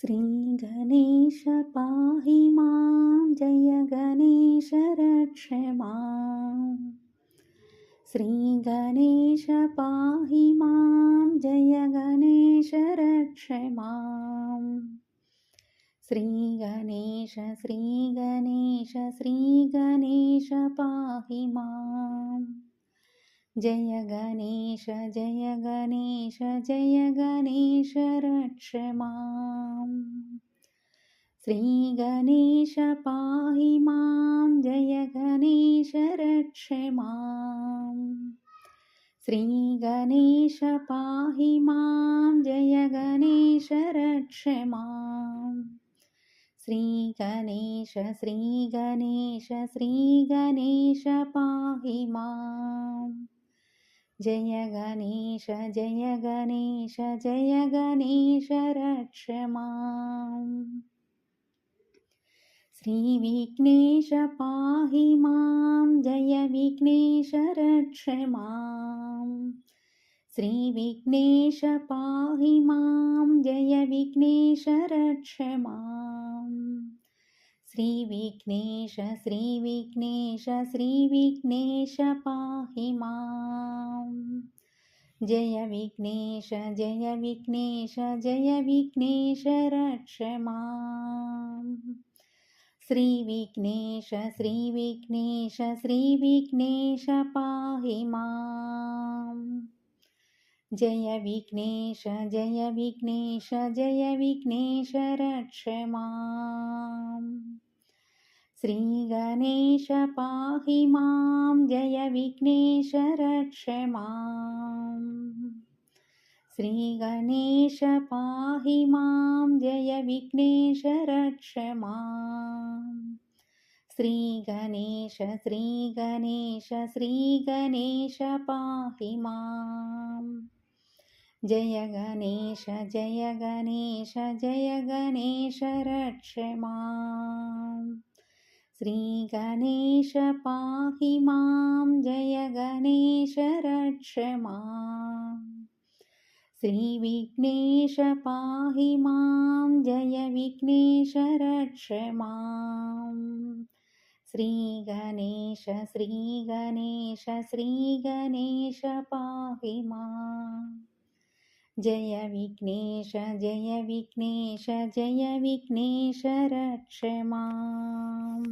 श्रीगणेश पाहि मां जय गणेश रक्ष मां। श्रीगणेश पाहि मां जय गणेश रक्ष मां। श्रीगणेश श्रीगणेश श्रीगणेश पाहि मां। जय गणेश जय गणेश जय गणेश रक्ष मां। श्रीगणेश पाहि मां जय गणेश रक्ष मां। श्रीगणेश पाहि मां जय गणेश रक्ष मां। श्रीगणेश श्रीगणेश श्रीगणेश पाहि मां। जय गणेश जय गणेश जय गणेश रक्ष मां। श्रीविघ्नेश पाहि मां जय विघ्नेश रक्ष मां। श्रीविघ्नेश पाहि मां जय विघ्नेश रक्ष मां। श्रीविघ्नेश श्रीविघ्नेश श्रीविघ्नेश पाहि मां। जय विघ्नेश जय विघ्नेश जय विघ्नेश रक्ष मां। श्रीविघ्नेश श्रीविघ्नेश श्रीविघ्नेश पाहि मां। जय विघ्नेश जय विघ्नेश जय विघ्नेश रक्ष मां। श्रीगणेश पाहि मां जय विघ्नेश रक्ष मां। श्रीगणेश पाहि मां जय विघ्नेश रक्ष मां। श्रीगणेश श्रीगणेश श्रीगणेश पाहि मां। जय गणेश जय गणेश जय गणेश रक्ष मां। श्रीगणेश पाहि मां जय गणेश रक्ष मां। श्रीविघ्नेश पाहि मां जय विघ्नेश रक्ष मां। श्रीगणेश श्रीगणेश श्रीगणेश पाहि मां। जय विघ्नेश जय विघ्नेश जय विघ्नेश रक्ष मां।